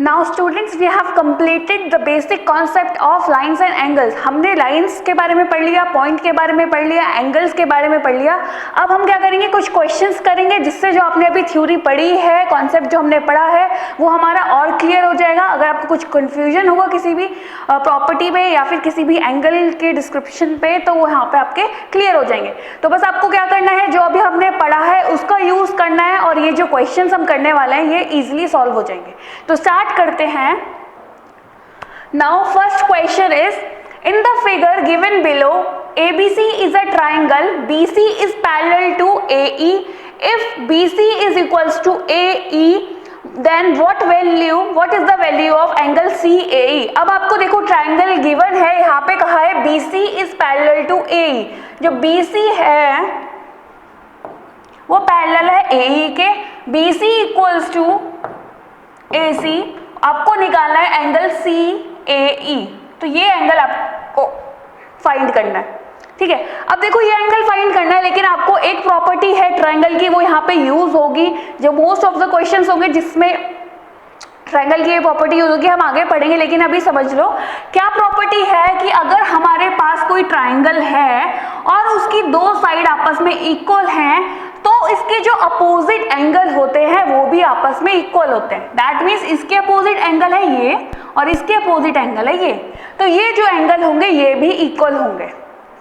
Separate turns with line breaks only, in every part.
Now students we have completed the basic concept of lines and angles. हमने lines के बारे में पढ़ लिया, पॉइंट के बारे में पढ़ लिया, एंगल्स के बारे में पढ़ लिया। अब हम क्या करेंगे, कुछ क्वेश्चंस करेंगे जिससे जो आपने अभी थ्योरी पढ़ी है, कॉन्सेप्ट जो हमने पढ़ा है वो हमारा और क्लियर हो जाएगा। अगर आपको कुछ कन्फ्यूजन होगा किसी भी प्रॉपर्टी पे या फिर किसी भी एंगल के डिस्क्रिप्शन पे, तो वो यहाँ पे आपके क्लियर हो जाएंगे। तो बस आपको क्या करना है, जो अभी हमने पढ़ा है उसका यूज करना है और ये जो क्वेश्चंस हम करने वाले हैं ये इजीली सॉल्व हो जाएंगे। तो स्टार्ट करते हैं। Now first question is, in the figure given below ABC is a triangle, BC is parallel to AE. If BC is equals to AE, then what is the value of angle CAE? अब आपको देखो triangle given है, यहाँ पे कहा है BC is parallel to AE। जो BC है वो पैरेलल है AE के। BC इक्वल्स टू AC, आपको निकालना है एंगल CAE। तो ये एंगल आपको फाइंड करना है, ठीक है। अब देखो ये एंगल फाइंड करना है, लेकिन आपको एक प्रॉपर्टी है ट्रायंगल की, वो यहाँ पे यूज होगी। जो मोस्ट ऑफ द क्वेश्चंस होंगे जिसमें ट्रायंगल की ये प्रॉपर्टी यूज होगी, हम आगे पढ़ेंगे। लेकिन अभी समझ लो क्या प्रॉपर्टी है कि अगर हमारे पास कोई ट्रायंगल है और उसकी दो साइड आपस में इक्वल हैं, तो इसके जो अपोजिट एंगल होते हैं वो भी आपस में इक्वल होते हैं। दैट मीन्स इसके अपोजिट एंगल है ये और इसके अपोजिट एंगल है ये, तो ये जो एंगल होंगे ये भी इक्वल होंगे।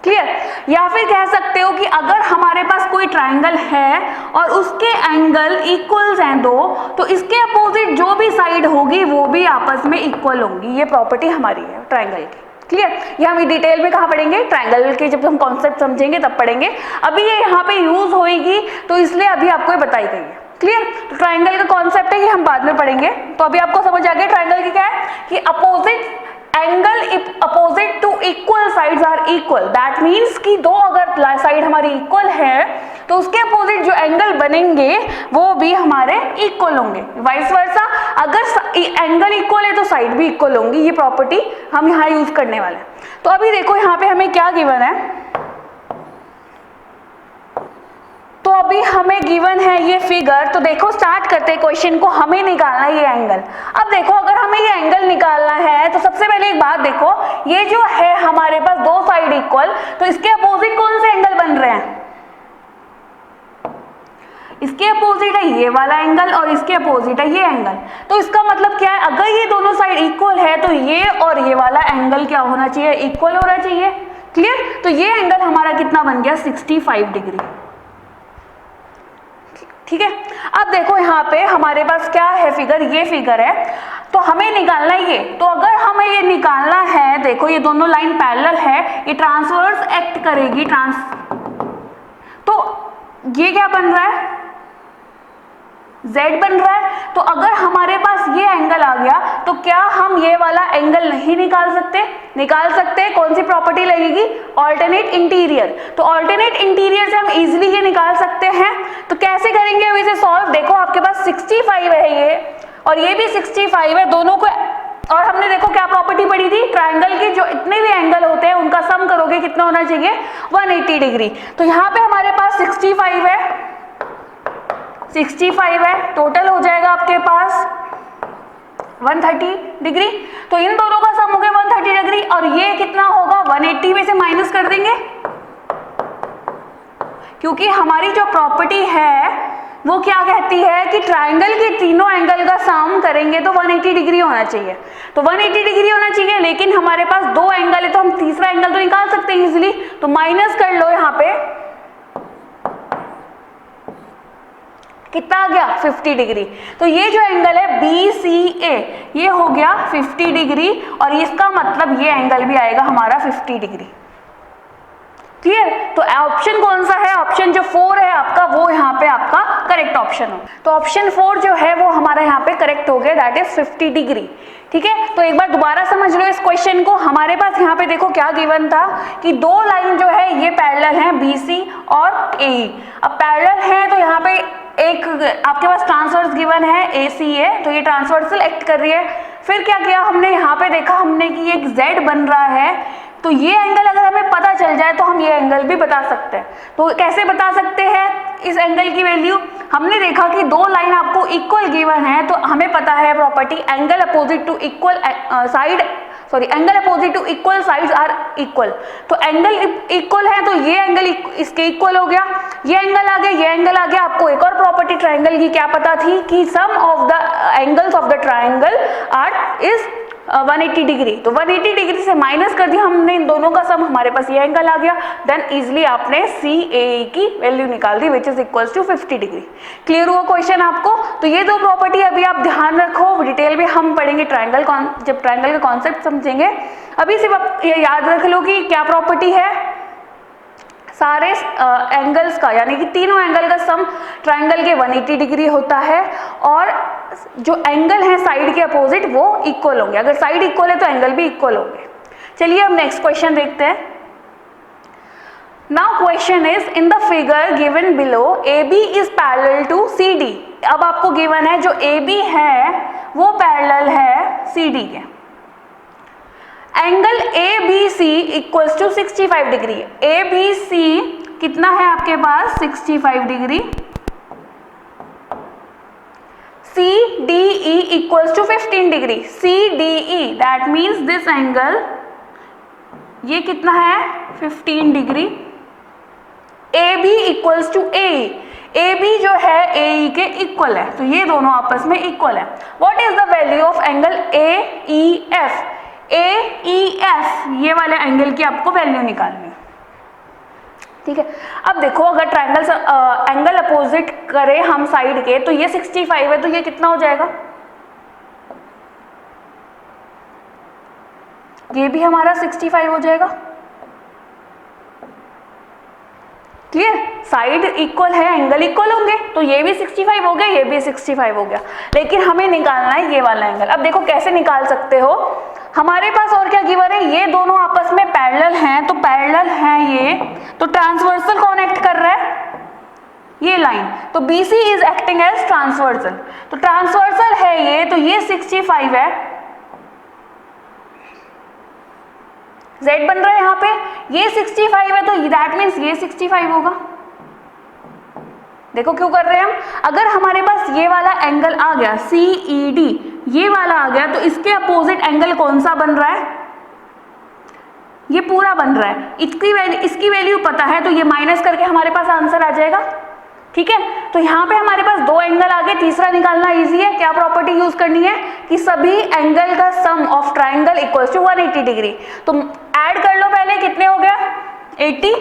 क्लियर? या फिर कह सकते हो कि अगर हमारे पास कोई ट्रायंगल है और उसके एंगल इक्वल्स हैं दो, तो इसके अपोजिट जो भी साइड होगी वो भी आपस में इक्वल होंगी। ये प्रॉपर्टी हमारी है ट्रायंगल की। क्लियर? ये हम डिटेल में कहाँ पढ़ेंगे, ट्रायंगल के जब हम कॉन्सेप्ट समझेंगे तब पढ़ेंगे। अभी ये यहाँ पे यूज होएगी तो इसलिए अभी आपको ये बताई गई है। क्लियर? तो ट्रायंगल का कॉन्सेप्ट है कि हम बाद में पढ़ेंगे। तो अभी आपको समझ आ गया ट्रायंगल की क्या है कि opposite angle opposite to equal sides are equal. That means कि दो अगर साइड हमारी इक्वल है तो उसके अपोजिट जो एंगल बनेंगे वो भी हमारे इक्वल होंगे। वाइस वर्सा, अगर एंगल इक्वल है तो साइड भी इक्वल होंगी। ये प्रॉपर्टी हम यहाँ यूज करने वाले हैं। तो अभी देखो यहाँ पे हमें क्या गिवन है, तो अभी हमें गिवन है ये फिगर। तो देखो स्टार्ट करते हैं क्वेश्चन को, हमें निकालना है ये एंगल। अब देखो अगर हमें ये एंगल निकालना है तो सबसे पहले एक बात देखो, ये जो है हमारे पास दो साइड इक्वल, तो इसके अपोजिट कौन से एंगल बन रहे हैं? इसके अपोजिट है ये वाला एंगल और इसके अपोजिट है ये एंगल। तो इसका मतलब क्या है, अगर ये दोनों साइड इक्वल है तो ये और ये वाला एंगल क्या होना चाहिए, इक्वल होना चाहिए। क्लियर? तो ये एंगल हमारा कितना बन गया, 65 डिग्री। ठीक है। अब देखो यहाँ पे हमारे पास क्या है फिगर, ये फिगर है, तो हमें निकालना है ये। तो अगर हमें ये निकालना है, देखो ये दोनों लाइन पैरेलल है, ये ट्रांसवर्स एक्ट करेगी, तो ये क्या बन रहा है, Z बन रहा है। तो अगर हमारे पास ये एंगल आ गया तो क्या हम ये वाला एंगल नहीं निकाल सकते? निकाल सकते हैं। कौन सी प्रॉपर्टी लगेगी, ऑल्टरनेट इंटीरियर। तो ऑल्टरनेट इंटीरियर से हम इजीली ये निकाल सकते हैं। तो कैसे करेंगे अब इसे सॉल्व, देखो आपके पास 65 है ये और ये भी 65 है, दोनों को। और हमने देखो क्या प्रॉपर्टी पढ़ी थी, ट्रायंगल के जो इतने भी एंगल होते हैं उनका सम करोगे कितना होना चाहिए, 180 डिग्री। तो यहाँ पे हमारे पास 65 है, 65 है, टोटल हो जाएगा आपके पास 130 डिग्री। तो इन दोनों का सम हो गया 130 डिग्री और ये कितना होगा, 180 में से माइनस कर देंगे, क्योंकि हमारी जो प्रॉपर्टी है वो क्या कहती है कि ट्रायंगल के तीनों एंगल का सम करेंगे तो 180 डिग्री होना चाहिए। तो 180 डिग्री होना चाहिए, लेकिन हमारे पास दो एंगल है तो हम तीसरा एंगल तो निकाल सकते हैं इजिली। तो माइनस कर लो, यहाँ पे कितना आ गया, 50 डिग्री। तो ये जो एंगल है BCA ये हो गया 50 डिग्री और इसका मतलब ये एंगल भी आएगा हमारा 50 डिग्री। क्लियर? तो ऑप्शन कौन सा है, ऑप्शन जो 4 है आपका, वो यहाँ पे आपका करेक्ट ऑप्शन हो। तो ऑप्शन 4 जो है वो हमारा यहाँ पे करेक्ट हो गया, दैट इज 50 डिग्री। ठीक है। तो एक बार दोबारा समझ लो इस क्वेश्चन को। हमारे पास यहाँ पे देखो क्या गिवन था कि दो लाइन जो है ये पैरेलल है, BC और AE। अब पैरेलल है तो यहाँ पे एक आपके पास ट्रांसवर्स गिवन है ACA, तो ये ट्रांसवर्सल एक्ट कर रही है। फिर क्या किया हमने, यहाँ पे देखा हमने कि एक Z बन रहा है, तो ये एंगल अगर हमें पता चल जाए तो हम ये एंगल भी बता सकते हैं। तो कैसे बता सकते हैं इस एंगल की वैल्यू? हमने देखा कि दो लाइन आपको इक्वल गिवन है, तो हमें पता है property angle opposite to equal side, sorry angle opposite to equal sides are equal. तो एंगल इक्वल है तो ये एंगल इसके इक्वल हो गया, ये एंगल आ गया, ये एंगल आ गया। आपको एक और प्रॉपर्टी ट्रायंगल की क्या पता थी कि sum of the angles of the triangle are is 180 degree. तो 180 डिग्री से माइनस कर दिया हमने इन दोनों का सम, हमारे पास ये एंगल आ गया। देन इजिली आपने CAE की वैल्यू निकाल दी which is equals to 50 degree. Clear हुआ क्वेश्चन आपको? तो ये दो प्रॉपर्टी अभी आप ध्यान रखो, डिटेल में हम पढ़ेंगे ट्रायंगल, जब ट्रायंगल का कॉन्सेप्ट समझेंगे। अभी सिर्फ आप ये याद रख लो कि क्या प्रॉपर्टी है, सारे एंगल्स का यानी कि तीनों एंगल का सम ट्रायंगल के 180 डिग्री होता है और जो एंगल है साइड के अपोजिट वो इक्वल होंगे। अगर साइड इक्वल है तो एंगल भी इक्वल होंगे। चलिए अब नेक्स्ट क्वेश्चन देखते हैं। Now question is in the figure given below AB is parallel to CD। अब आपको गिवन है जो AB है वो पैरेलल है CD के। Angle ABC equals to 65 degree. ABC कितना है आपके पास? 65 degree. CDE equals to 15 degree. CDE that means this angle, ये कितना है? 15 degree. AB equals to AE। AB जो है AE के इक्वल है, तो ये दोनों आपस में इक्वल है। What is the value of angle AEF? AEF ये वाले एंगल की आपको वैल्यू निकालनी है, ठीक है। अब देखो अगर ट्रायंगल एंगल अपोजिट करें हम साइड के, तो ये 65 है, तो ये कितना हो जाएगा? ये भी हमारा 65 हो जाएगा। क्लियर? साइड इक्वल है, एंगल इक्वल होंगे, तो ये भी 65 हो गया, ये भी 65 हो गया। लेकिन हमें निकालना है ये वाला एंगल। अब देखो कैसे निकाल सकते हो, हमारे पास और क्या गिवन है, ये दोनों आपस में पैरेलल हैं, तो पैरेलल हैं ये, तो ट्रांसवर्सल कौन एक्ट कर रहा है? ये लाइन। तो BC is acting as transversal, तो ट्रांसवर्सल है ये, तो ये 65 है, Z बन रहा है यहाँ पे, ये 65 है, तो दैट मीन्स ये 65 होगा। देखो क्यों कर रहे हैं हम, अगर हमारे पास ये वाला एंगल आ गया CED, ये वाला आ गया, तो इसके अपोजिट एंगल कौन सा बन रहा है? ये पूरा बन रहा है। इसकी वैल्यू पता है, तो ये माइनस करके हमारे पास आंसर आ जाएगा, ठीक है। तो यहाँ पे हमारे पास दो एंगल आ गए, तीसरा निकालना इजी है। क्या प्रॉपर्टी यूज करनी है कि सभी एंगल का sum of triangle equals to 180 degree. तो ऐड कर लो पहले, कितने हो गया? 80।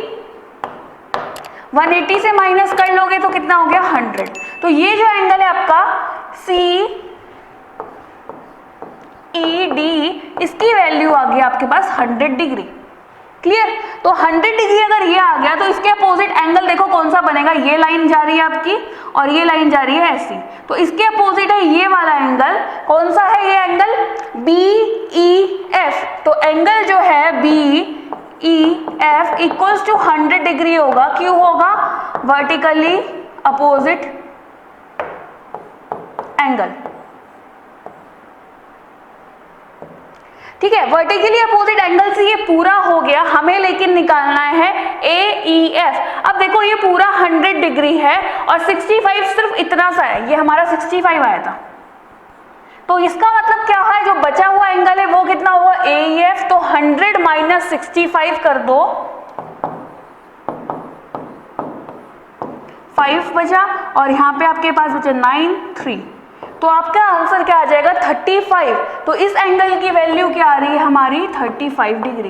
180 से माइनस कर लोगे तो कितना हो गया? 100। तो ये जो एंगल है आपका CED, इसकी वैल्यू आ गई आपके पास 100 डिग्री। क्लियर? तो 100 डिग्री अगर ये आ गया, तो इसके अपोजिट एंगल देखो कौन सा बनेगा, ये लाइन जा रही है आपकी और ये लाइन जा रही है ऐसी, तो इसके अपोजिट है ये वाला एंगल। कौन सा है ये एंगल? BEF। तो एंगल जो है BEF इक्वल्स टू 100 डिग्री होगा। क्यों होगा? वर्टिकली अपोजिट एंगल, ठीक है। वर्टिकली अपोजिट एंगल से ये पूरा हो गया, हमें लेकिन निकालना है AEF। अब देखो ये पूरा 100 डिग्री है और 65 सिर्फ इतना सा है, ये हमारा 65 आया था, तो इसका मतलब क्या है, जो बचा हुआ एंगल है वो कितना हुआ? AEF। तो 100 माइनस 65 कर दो, 5 बचा और यहाँ पे आपके पास बचे 9, 3, तो आपका आंसर क्या आ जाएगा? 35। तो इस एंगल की वैल्यू क्या आ रही है हमारी? 35 डिग्री।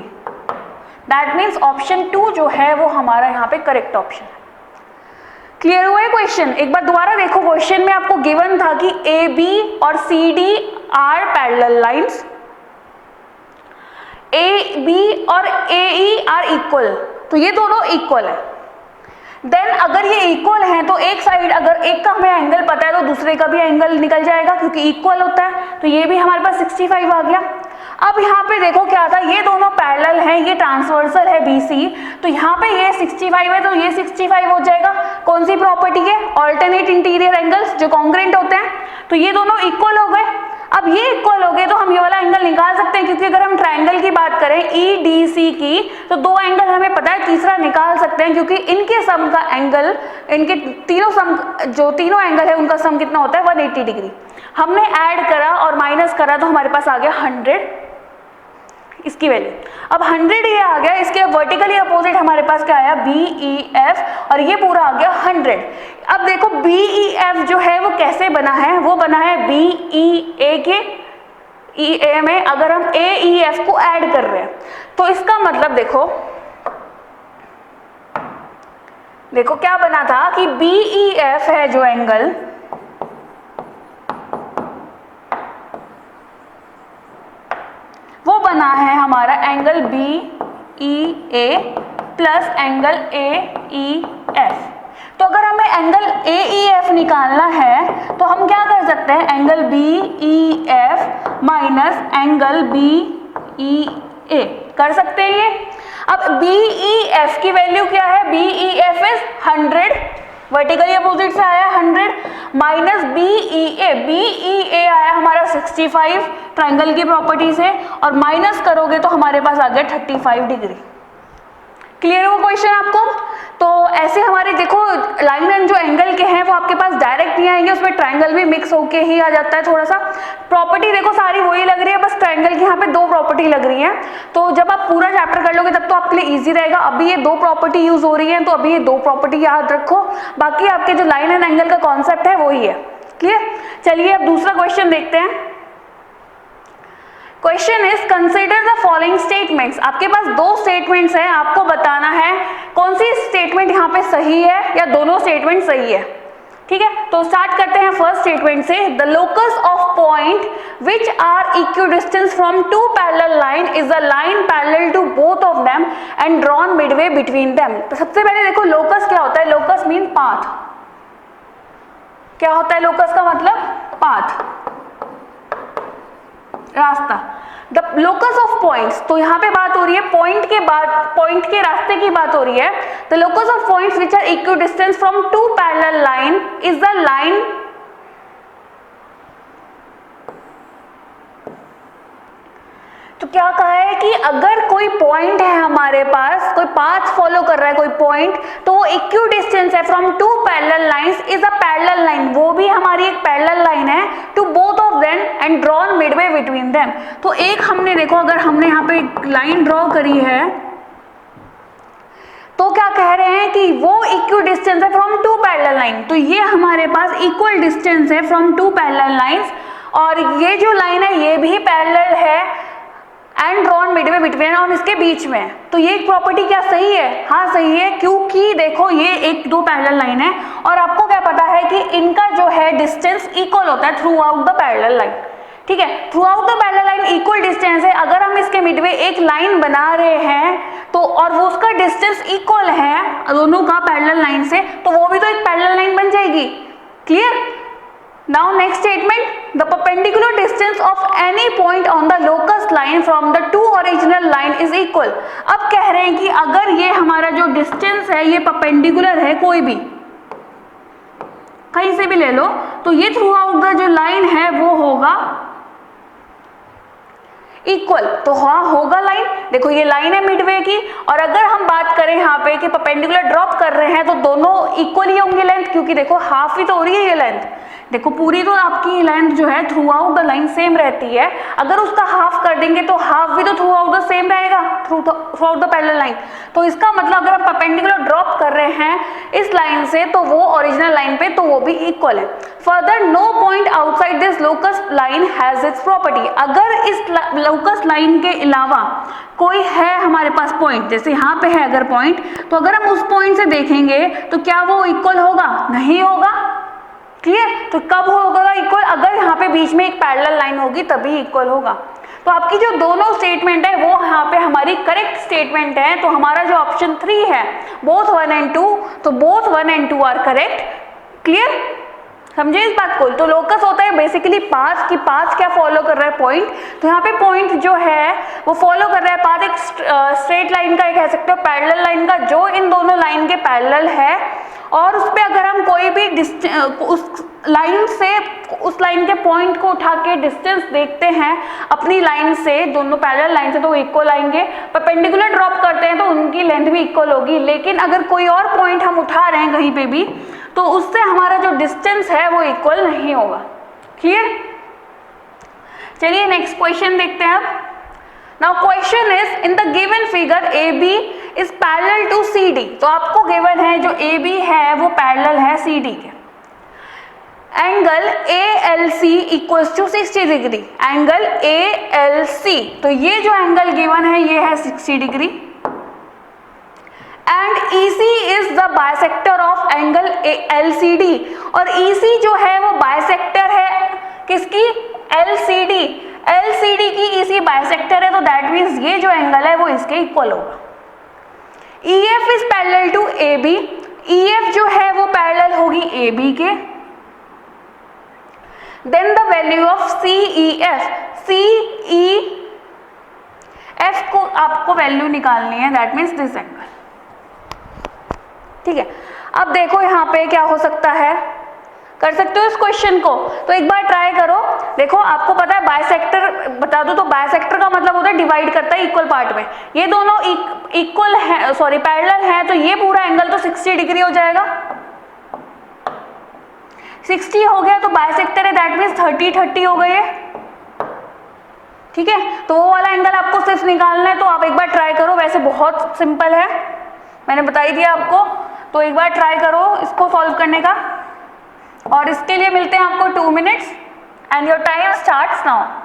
दैट मीन्स ऑप्शन 2 जो है वो हमारा यहाँ पे करेक्ट ऑप्शन है। क्लियर हुआ है क्वेश्चन? एक बार दोबारा देखो, क्वेश्चन में आपको गिवन था कि AB और CD are parallel lines, AB और AE आर इक्वल, तो ये दोनों इक्वल है। देन अगर ये इक्वल हैं तो एक साइड, अगर एक का हमें एंगल पता है तो दूसरे का भी एंगल निकल जाएगा क्योंकि इक्वल होता है, तो ये भी हमारे पास 65 आ गया। अब यहाँ पे देखो क्या था, ये दोनों पैरेलल हैं, ये ट्रांसवर्सल है BC, तो यहाँ पे ये 65 है तो ये 65 हो जाएगा। कौन सी प्रॉपर्टी है? ऑल्टरनेट इंटीरियर एंगल्स जो कॉन्ग्रुएंट होते हैं, तो ये दोनों इक्वल हो गए। अब ये इक्वल हो गए तो हम ये वाला एंगल निकाल सकते हैं, क्योंकि अगर हम ट्राइंगल की बात करें EDC की तो दो एंगल हमें पता है, तीसरा निकाल सकते हैं क्योंकि इनके सम का एंगल, इनके तीनों सम, जो तीनों एंगल है उनका सम कितना होता है 180 डिग्री। हमने ऐड करा और माइनस करा तो हमारे पास आ गया 100 इसकी वैल्यू। अब 100 ये आ गया, इसके वर्टिकली अपोजिट हमारे पास क्या आया BEF, और ये पूरा आ गया 100। अब देखो BEF जो है वो कैसे बना है, वो बना है BEA के EA में अगर हम AEF को ऐड कर रहे हैं, तो इसका मतलब देखो क्या बना था कि BEF है जो एंगल, वो बना है हमारा angle BEA plus angle AEF। तो अगर हमें एंगल AEF निकालना है तो हम क्या कर सकते हैं, angle BEF minus angle BEA कर सकते हैं ये। अब BEF की वैल्यू क्या है, BEF इज 100, वर्टिकली अपोजिट से आया 100, माइनस BEA आया हमारा 65 ट्राइंगल की प्रॉपर्टी से, और माइनस करोगे तो हमारे पास आ गया 35 डिग्री। क्लियर हो क्वेश्चन आपको? तो ऐसे हमारे देखो लाइन एंड जो एंगल के हैं वो आपके पास डायरेक्ट नहीं आएंगे, उसमें ट्राइंगल भी मिक्स होके ही आ जाता है थोड़ा सा। प्रॉपर्टी देखो सारी वही लग रही है, बस ट्राइंगल की यहाँ पे दो प्रॉपर्टी लग रही है। तो जब आप पूरा चैप्टर कर लोगे तब तो आपके लिए इजी रहेगा। अभी ये दो प्रॉपर्टी यूज हो रही है तो अभी ये दो प्रॉपर्टी याद रखो, बाकी आपके जो लाइन एंड एंगल का कॉन्सेप्ट है वही है। क्लियर? चलिए अब दूसरा क्वेश्चन देखते हैं। Question is consider the following statements. आपके पास दो स्टेटमेंट्स हैं, आपको बताना है कौन सी स्टेटमेंट यहाँ पे सही है या दोनों स्टेटमेंट सही है। ठीक है, तो स्टार्ट करते हैं फर्स्ट स्टेटमेंट से। The locus of point which are equidistance from two parallel line is a line parallel to both of them and drawn midway between them. तो सबसे पहले देखो लोकस क्या होता है, लोकस मीन पाथ। क्या होता है लोकस का मतलब? पाथ, रास्ता। द लोकस ऑफ पॉइंट्स, तो यहाँ पे बात हो रही है पॉइंट के बाद, पॉइंट के रास्ते की बात हो रही है। The locus of points which are equidistance from two parallel line is the line तो क्या कहा है कि अगर कोई पॉइंट है हमारे पास, कोई पाथ फॉलो कर रहा है कोई पॉइंट, तो वो इक्विडिस्टेंस है from two parallel lines is a parallel line, वो भी हमारी एक पैरेलल लाइन है to both of them and drawn midway between them. तो एक हमने देखो अगर हमने यहाँ पे एक लाइन ड्रॉ करी है तो क्या कह रहे हैं कि वो इक्विडिस्टेंस है फ्रॉम टू पैरेलल लाइन, तो ये हमारे पास इक्वल डिस्टेंस है फ्रॉम टू पैरेलल लाइंस, और ये जो लाइन है ये भी पैरेलल है एंड ड्रॉन मिडवे बिटवीन, और इसके बीच में। तो ये प्रॉपर्टी क्या सही है? हाँ सही है, क्योंकि देखो ये एक दो पैरेलल लाइन है और आपको क्या पता है कि इनका जो है डिस्टेंस इक्वल होता है through out the parallel line. ठीक है, through out the parallel line equal distance है। अगर हम इसके मिडवे एक लाइन बना रहे हैं तो और वो उसका डिस्टेंस इक्वल है दोनों का पैरेलल लाइन से, तो वो भी तो एक पैरेलल लाइन बन जाएगी। Clear? Now next statement, the perpendicular distance of any point on the locus line from the two original line is equal। अब कह रहे हैं कि अगर ये हमारा जो डिस्टेंस है ये परपेंडिकुलर है, कोई भी कहीं से भी ले लो, तो ये थ्रू आउट द जो लाइन है वो होगा इक्वल। तो हाँ होगा लाइन, देखो ये लाइन है मिडवे की, और अगर हम बात करें यहाँ पे कि परपेंडिकुलर ड्रॉप कर रहे हैं तो दोनों इक्वल ही होंगे लेंथ, क्योंकि देखो हाफ ही तो हो रही है ये लेंथ। देखो पूरी तो आपकी लेंथ जो है through out the line same रहती है, अगर उसका हाफ कर देंगे तो हाफ भी तो थ्रू आउट द सेम रहेगा, through out the parallel line. तो इसका मतलब अगर हम परपेंडिकुलर ड्रॉप कर रहे हैं इस लाइन से तो वो ओरिजिनल लाइन पे तो वो भी इक्वल है। Further no point outside this locus line has its property. अगर इस लोकस लाइन के अलावा कोई है हमारे पास पॉइंट, जैसे यहाँ पे है अगर पॉइंट, तो अगर हम उस पॉइंट से देखेंगे तो क्या वो इक्वल होगा? नहीं होगा। क्लियर? तो कब होगा इक्वल? अगर यहाँ पे बीच में एक पैरेलल लाइन होगी तभी इक्वल होगा। तो आपकी जो दोनों स्टेटमेंट है वो यहाँ पे हमारी करेक्ट स्टेटमेंट है। तो हमारा जो ऑप्शन 3 है बोथ 1 एंड 2, तो both 1 and 2 are correct. Clear? समझे इस बात को? तो लोकस होता है बेसिकली पाथ, की पाथ क्या फॉलो कर रहा है पॉइंट, तो यहाँ पे पॉइंट जो है वो फॉलो कर रहा है पाथ एक स्ट्रेट लाइन का, कह सकते हो पैरेलल लाइन का, जो इन दोनों लाइन के पैरेलल है, और उस पर अगर हम कोई भी उस लाइन से उस लाइन के पॉइंट को उठा के डिस्टेंस देखते हैं अपनी लाइन से, दोनों पैरेलल लाइन से तो इक्वल आएंगे, परपेंडिकुलर ड्रॉप करते हैं तो उनकी लेंथ भी इक्वल होगी। लेकिन अगर कोई और पॉइंट हम उठा रहे हैं कहीं पे भी तो उससे हमारा जो डिस्टेंस है वो इक्वल नहीं होगा। क्लियर? चलिए नेक्स्ट क्वेश्चन देखते हैं अब। Now question is in the given figure AB is parallel to CD। तो आपको गिवन है जो AB है वो पैरेलल है CD के। Angle ALC equals to 60 degree. Angle ALC, तो ये जो एंगल गिवन है ये है 60 degree. And EC is the bisector of angle LCD, और EC जो है वो बाइसेक्टर है किसकी? LCD। LCD की EC बाइसेक्टर है, तो दैट मीन्स ये जो एंगल है वो इसके इक्वल होगा। EF is parallel to AB। EF जो है वो पैरेलल होगी AB के। Then the value of CEF। CEF को आपको वैल्यू निकालनी है, दैट मीन्स दिस एंगल। ठीक है, अब देखो यहाँ पे क्या हो सकता है, कर सकते हो इस क्वेश्चन को, तो एक बार ट्राई करो। देखो आपको पता है बाइसेक्टर, बता दो तो बाइसेक्टर का मतलब होता है डिवाइड करता है इक्वल पार्ट में। ये दोनों इक्वल है, सॉरी पैरेलल है, तो ये पूरा एंगल तो 60 डिग्री हो जाएगा। 60 हो गया तो बाइसेक्टर है, दैट मीन्स 30 हो गए। ठीक है, तो वो वाला एंगल आपको सिर्फ निकालना है, तो आप एक बार ट्राई करो। वैसे बहुत सिंपल है, मैंने बता ही दिया आपको, तो एक बार ट्राई करो इसको सॉल्व करने का। और इसके लिए मिलते हैं आपको 2 minutes and your time starts now.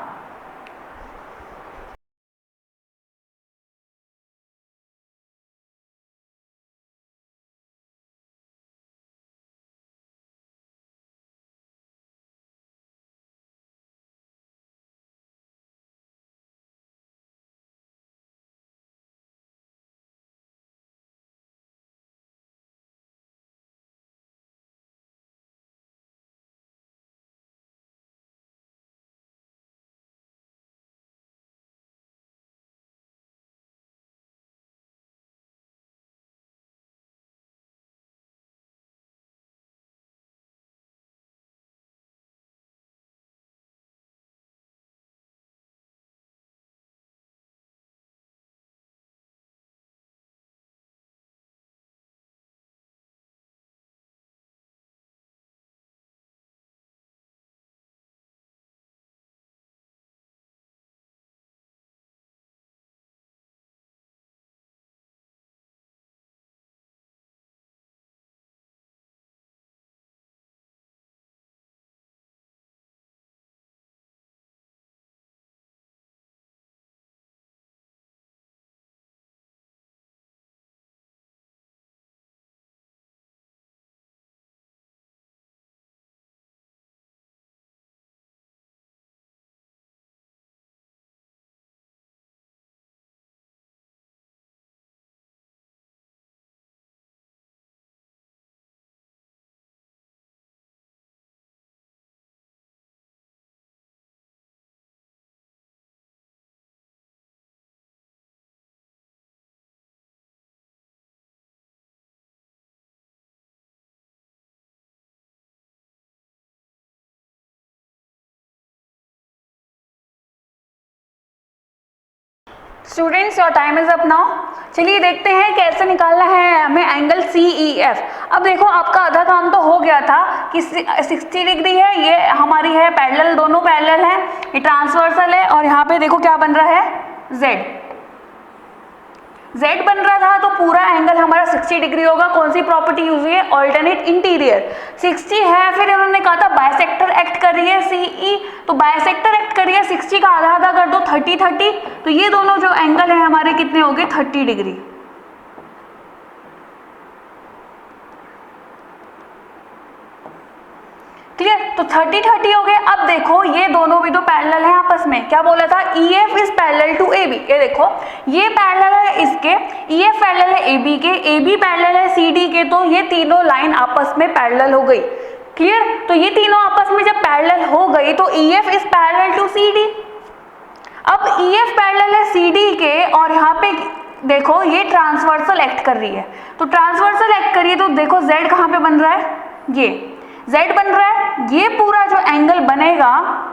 Students your time is up now. चलिए देखते हैं कैसे निकालना है हमें एंगल CEF। अब देखो आपका आधा काम तो हो गया था कि 60 डिग्री है, ये हमारी है पैरेलल, दोनों पैरेलल है, ये ट्रांसवर्सल है, और यहाँ पे देखो क्या बन रहा है Z बन रहा था, तो पूरा एंगल हमारा 60 डिग्री होगा। कौन सी प्रॉपर्टी यूज हुई है? Alternate interior. 60 है, फिर उन्होंने कहा था बाइसेक्टर एक्ट कर रही है CE, तो बाइसेक्टर एक्ट कर रही है, 60 का आधा आधा कर दो 30, तो ये दोनों जो एंगल है हमारे कितने हो गए? 30 डिग्री। क्लियर? तो 30 हो गए। अब देखो ये दोनों भी तो पैरेलल हैं आपस में। क्या बोला था? EF is parallel to AB। ये देखो ये पैरेलल है इसके, EF पैरेलल है AB के, AB पैरेलल है CD के, तो ये तीनों लाइन आपस में पैरेलल हो गई। क्लियर? तो ये तीनों आपस में जब पैरेलल हो गई तो EF is parallel to CD। अब EF पैरेलल है CD के, और यहाँ पे देखो ये ट्रांसवर्सल एक्ट कर रही है, तो ट्रांसवर्सल एक्ट कर रही है तो देखो z कहाँ पे बन रहा है, ये z बन रहा है, ये पूरा जो एंगल बनेगा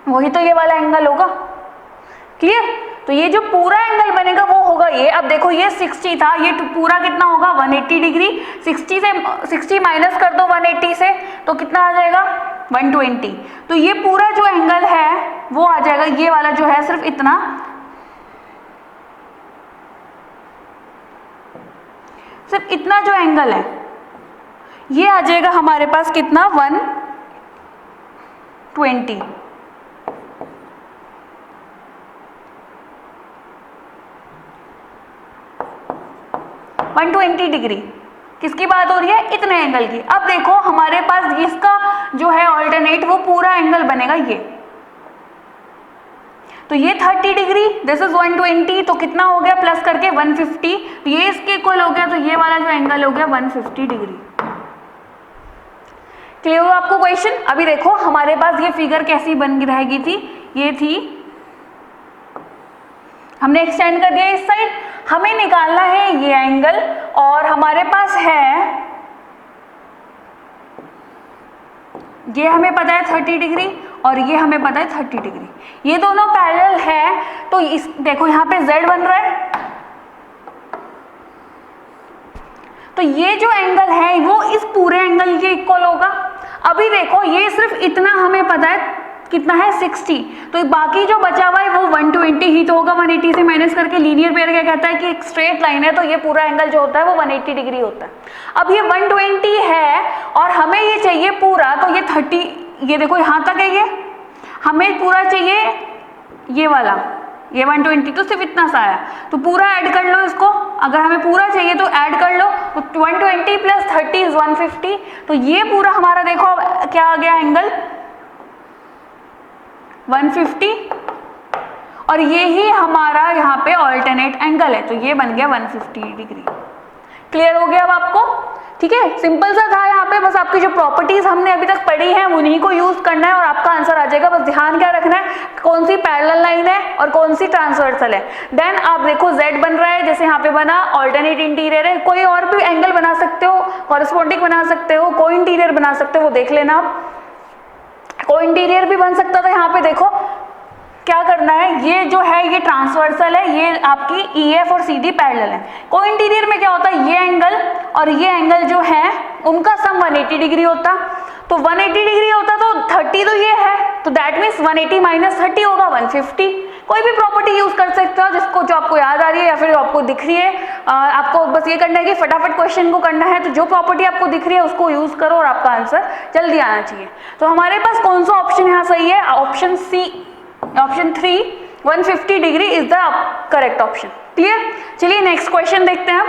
वही तो ये वाला एंगल होगा। क्लियर? तो ये जो पूरा एंगल बनेगा वो होगा ये। अब देखो ये 60 था, ये पूरा कितना होगा 180 डिग्री। 60 माइनस कर दो 180 से तो कितना आ जाएगा 120। तो ये पूरा जो एंगल है वो आ जाएगा, ये वाला जो है सिर्फ इतना, सिर्फ इतना जो एंगल है ये आ जाएगा हमारे पास कितना 120। 120 डिग्री किसकी बात हो रही है, इतने एंगल की। अब देखो हमारे पास इसका जो है ऑल्टरनेट वो पूरा एंगल बनेगा ये, तो ये 30 डिग्री, दिस इज 120, तो कितना हो गया प्लस करके 150, ये इसके इक्वल हो गया, तो ये वाला जो एंगल हो गया 150 डिग्री। क्लियर हो आपको क्वेश्चन? अभी देखो हमारे पास ये फिगर कैसी बन रहेगी थी, ये थी, हमने एक्सटेंड कर दिया इस साइड, हमें निकालना है ये एंगल, और हमारे पास है ये हमें पता है 30 डिग्री और ये हमें पता है 30 डिग्री, ये दोनों पैरेलल है। तो इस देखो यहाँ पे z बन रहा है, तो ये जो एंगल है वो इस पूरे एंगल के इक्वल होगा। अभी देखो ये सिर्फ इतना हमें पता है कितना है 60, तो बाकी जो बचा हुआ है वो 120 ही तो होगा। 180 से माइनस करके लीनियर पेयर क्या कहता है कि एक स्ट्रेट लाइन है, तो ये पूरा एंगल जो होता है वो 180 डिग्री होता है। अब ये 120 है और हमें ये चाहिए पूरा, तो ये 30, ये देखो यहाँ तक है, ये हमें पूरा चाहिए ये वाला, ये 120 तो सिर्फ इतना सा आया, तो पूरा ऐड कर लो इसको, अगर हमें पूरा चाहिए तो ऐड कर लो, तो 120 प्लस 30 इज 150, तो ये पूरा हमारा देखो क्या आ गया एंगल 150, और ये ही हमारा यहाँ पे ऑल्टरनेट एंगल है, तो ये बन गया 150 डिग्री। क्लियर हो गया अब आपको? ठीक है, सिंपल सा था यहाँ पे, बस आपकी जो प्रॉपर्टीज हमने अभी तक पढ़ी हैं उन्हीं को यूज करना है और आपका आंसर आ जाएगा। बस ध्यान क्या रखना है, कौन सी पैरेलल लाइन है और कौन सी ट्रांसवर्सल है। देन आप देखो z बन रहा है, जैसे यहाँ पे बना ऑल्टरनेट इंटीरियर है, कोई और भी एंगल बना सकते हो, कॉरेस्पॉन्डिंग बना सकते हो, को इंटीरियर बना सकते हो, वो देख लेना आप। को इंटीरियर भी बन सकता था, यहाँ पे देखो क्या करना है, ये जो है ये ट्रांसवर्सल है, ये आपकी EF और CD पैरेलल है। को इंटीरियर में क्या होता है, ये एंगल और ये एंगल जो है उनका सम 180 डिग्री होता, तो 180 डिग्री होता तो 30 तो ये है, तो दैट मीन्स 180 माइनस 30 होगा 150। कोई भी प्रॉपर्टी यूज कर सकते हो जिसको जो आपको याद आ रही है या फिर आपको दिख रही है। आपको बस ये करना है कि फटाफट क्वेश्चन को करना है, तो जो प्रॉपर्टी आपको दिख रही है उसको यूज करो और आपका आंसर जल्दी आना चाहिए। तो हमारे पास कौन सा ऑप्शन यहाँ सही है, option C, option 3 150 degree is the correct option. Clear? चलिए नेक्स्ट क्वेश्चन देखते हैं हम।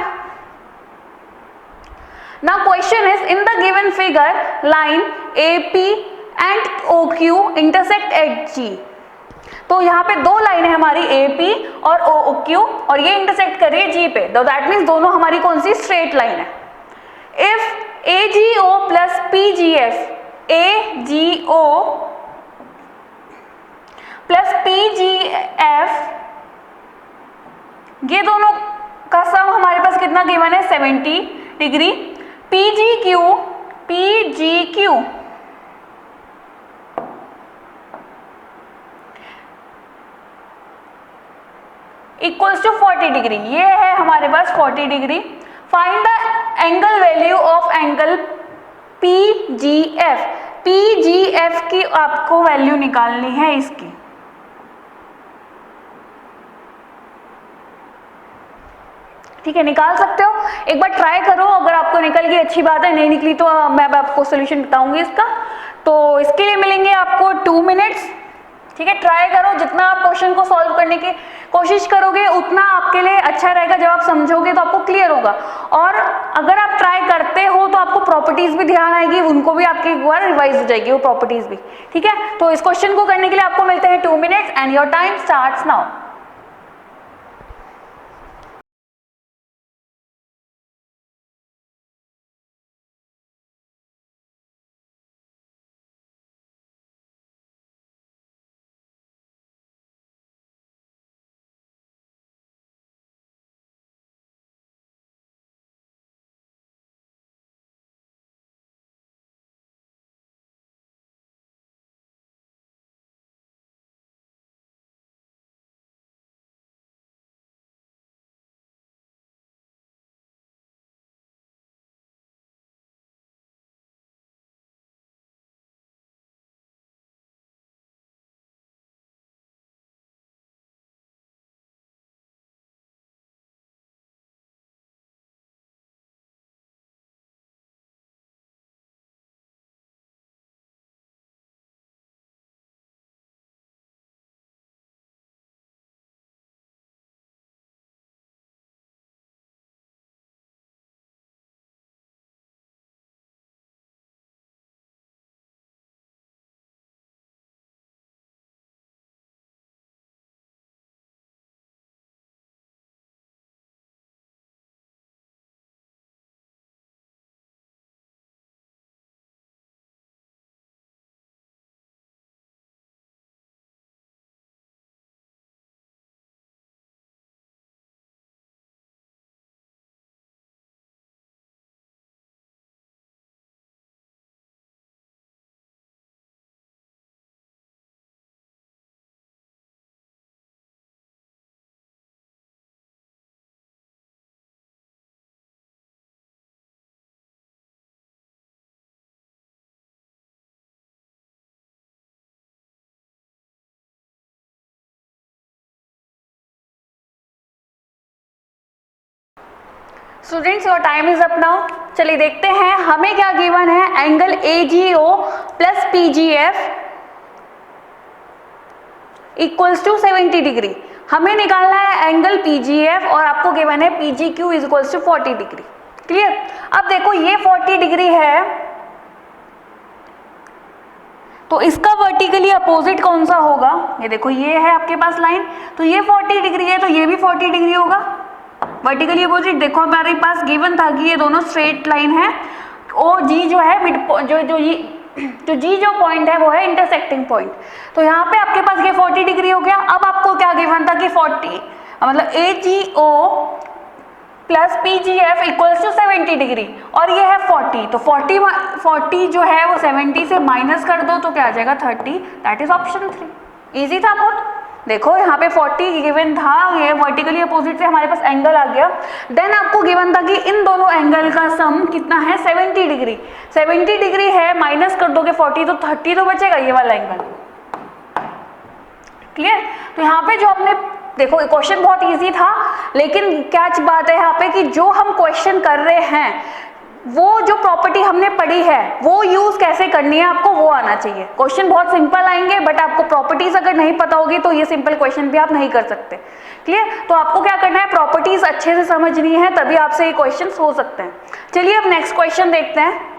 Now question is in the given figure line AP and OQ intersect at G। तो यहाँ पे दो लाइनें हमारी AP और OQ और ये इंटरसेक्ट कर रही है G पे, तो दैट मीन्स दोनों हमारी कौन सी स्ट्रेट लाइन है। If AGO plus PGF, AGO plus PGF, ये दोनों का सम हमारे पास कितना गिवन है 70 degree. PGQ equals to 40 degree, ये है हमारे पास 40 degree. Find the angle value of angle PGF। PGF की आपको वैल्यू निकालनी है इसकी। ठीक है, निकाल सकते हो, एक बार ट्राई करो, अगर आपको निकल गई अच्छी बात है, नहीं निकली तो मैं आपको सोल्यूशन बताऊंगी इसका। तो इसके लिए मिलेंगे आपको 2 मिनट्स। ठीक है, ट्राई करो, जितना आप क्वेश्चन को सॉल्व करने की कोशिश करोगे उतना आपके लिए अच्छा रहेगा। जब आप समझोगे तो आपको क्लियर होगा, और अगर आप ट्राई करते हो तो आपको प्रॉपर्टीज भी ध्यान आएगी, उनको भी आपकी एक बार रिवाइज हो जाएगी वो प्रॉपर्टीज भी। ठीक है, तो इस क्वेश्चन को करने के लिए आपको मिलते हैं 2 minutes and your time starts now. Students your time is up now. चलिए देखते हैं हमें क्या गिवन है। Angle AGO plus PGF equals to 70 degree. हमें निकालना है एंगल PGF और आपको गिवन है PGQ is equals to 40 degree. Clear. अब देखो ये 40 डिग्री है तो इसका वर्टिकली अपोजिट कौन सा होगा? ये देखो ये है आपके पास लाइन, तो ये 40 डिग्री है तो ये भी 40 डिग्री होगा। वर्टिकली अपोजिट देखो हमारे पास गिवन था कि ये दोनों स्ट्रेट लाइन है और G जो है मिड जो G जो पॉइंट है वो है इंटरसेक्टिंग पॉइंट। तो यहाँ पे आपके पास ये 40 डिग्री हो गया। अब आपको क्या गिवन था कि 40 मतलब AGO plus PGF equals to 70 degree और ये है 40, तो 40 जो है वो 70 से माइनस कर दो तो क्या आ जाएगा 30। That is option 3। इजी था बहुत। देखो यहाँ पे 40 गिवन था, ये वर्टिकली अपोजिट से हमारे पास एंगल आ गया। देन आपको गिवन था कि इन दोनों एंगल का सम कितना है 70 डिग्री। 70 डिग्री है, माइनस कर दोगे 40 तो 30 तो बचेगा ये वाला एंगल। क्लियर। तो यहाँ पे जो आपने देखो क्वेश्चन बहुत इजी था, लेकिन क्या बात है यहाँ पे कि जो हम क्वेश्चन कर रहे हैं वो जो प्रॉपर्टी हमने पढ़ी है वो यूज कैसे करनी है आपको वो आना चाहिए। क्वेश्चन बहुत सिंपल आएंगे बट आपको प्रॉपर्टीज अगर नहीं पता होगी तो ये सिंपल क्वेश्चन भी आप नहीं कर सकते। क्लियर। तो आपको क्या करना है, प्रॉपर्टीज अच्छे से समझनी है तभी आपसे ये क्वेश्चन हो सकते हैं। चलिए अब नेक्स्ट क्वेश्चन देखते हैं।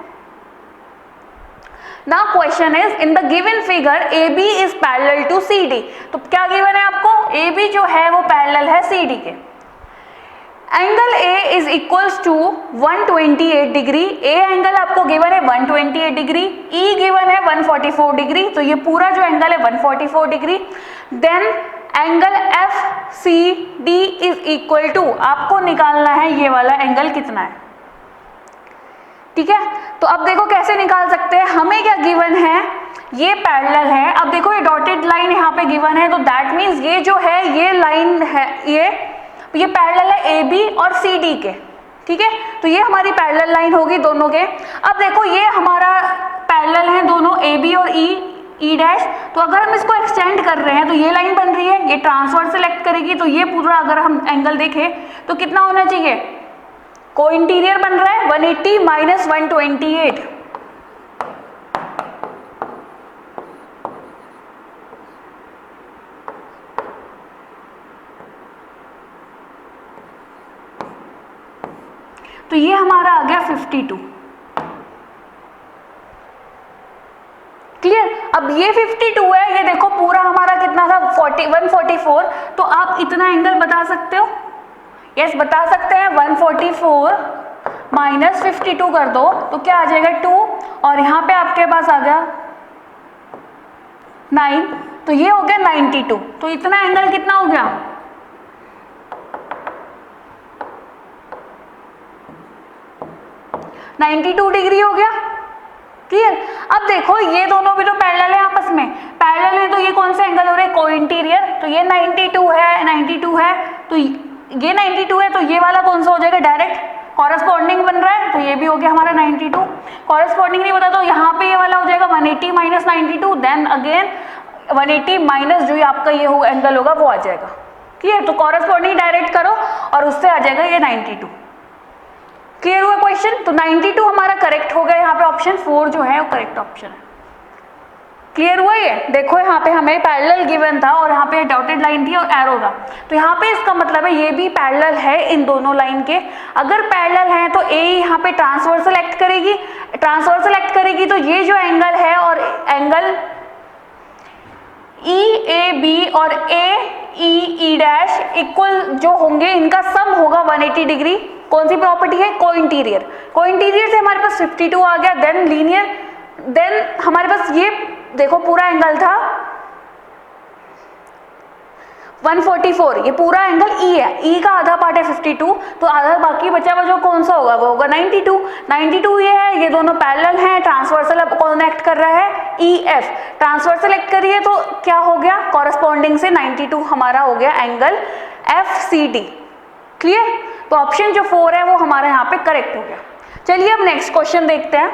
Now question is in the given figure AB is parallel to CD। तो क्या गिवन है आपको, AB जो है वो पैरेलल है CD के। Angle A is equals to 128 degree. A angle आपको गिवन है 128 डिग्री, E गिवन है 144 डिग्री, तो ये पूरा जो एंगल है 144 degree. Then angle FCD is equal to आपको निकालना है ये वाला एंगल कितना है। ठीक है। तो अब देखो कैसे निकाल सकते हैं। हमें क्या गिवन है, ये पैरेलल है। अब देखो ये डॉटेड लाइन यहाँ पे गिवन है तो दैट मीन्स ये जो है ये लाइन है ये पैरेलल है AB और CD के। ठीक है। तो ये हमारी पैरेलल लाइन होगी दोनों के। अब देखो ये हमारा पैरेलल है दोनों AB और E डैश। तो अगर हम इसको एक्सटेंड कर रहे हैं तो ये लाइन बन रही है, ये ट्रांसवर्स सेलेक्ट करेगी तो ये पूरा अगर हम एंगल देखें तो कितना होना चाहिए, को इंटीरियर बन रहा है 180 माइनस 128। तो ये हमारा आ गया 52। क्लियर। अब ये 52 है, ये देखो पूरा हमारा कितना था 144। तो आप इतना एंगल बता सकते हो, यस बता सकते हैं। 144 माइनस 52 कर दो तो क्या आ जाएगा 2 और यहाँ पे आपके पास आ गया 9, तो ये हो गया 92। तो इतना एंगल कितना हो गया, $92 डिग्री हो गया। क्लियर। अब देखो ये दोनों भी तो पैरेलल है आपस में, पैरेलल है तो ये कौन सा एंगल हो रहा है, को इंटीरियर। तो ये 92 है, 92 है तो ये 92 है तो ये वाला कौन सा हो जाएगा, डायरेक्ट कॉरेस्पॉन्डिंग बन रहा है तो ये भी हो गया हमारा 92। कॉरेस्पॉन्डिंग नहीं बता तो यहाँ पे ये वाला हो जाएगा 180 माइनस 92, देन अगेन 180 माइनस जो आपका ये एंगल होगा वो आ जाएगा। क्लियर। तो कॉरेस्पॉन्डिंग डायरेक्ट करो और उससे आ जाएगा ये 92। क्लियर हुआ क्वेश्चन। तो 92 हमारा करेक्ट हो गया, यहाँ पे ऑप्शन 4 जो है वो करेक्ट ऑप्शन है। क्लियर हुआ ये। देखो यहाँ पे हमें पैरेलल गिवन था और यहाँ पे डॉटेड लाइन थी और एरो था, तो यहाँ पे इसका मतलब है ये भी पैरेलल है इन दोनों लाइन के। अगर पैरेलल है तो ए यहाँ पे ट्रांसवर्स सेलेक्ट करेगी, ट्रांसवर्स सेलेक्ट करेगी तो ये जो एंगल है और एंगल EAB और AEE डैश इक्वल जो होंगे इनका सम होगा 180 डिग्री। कौन सी प्रॉपर्टी है, को इंटीरियर। को इंटीरियर से हमारे पास 52 आ गया, देन लीनियर, देन हमारे पास ये देखो पूरा एंगल था 144, ये पूरा एंगल E है, E का आधा पार्ट है 52 तो आधा बाकी बचा हुआ जो कौन सा होगा वो होगा 92 ये है, ये दोनों पैरेलल हैं, ट्रांसवर्सल कनेक्ट कर रहा है EF, ट्रांसवर्सल सेलेक्ट करिए तो क्या हो गया, कॉरेस्पॉन्डिंग से 92 हमारा हो गया एंगल FCD। क्लियर। तो ऑप्शन जो 4 है वो हमारा यहाँ पे करेक्ट हो गया। चलिए अब नेक्स्ट क्वेश्चन देखते हैं।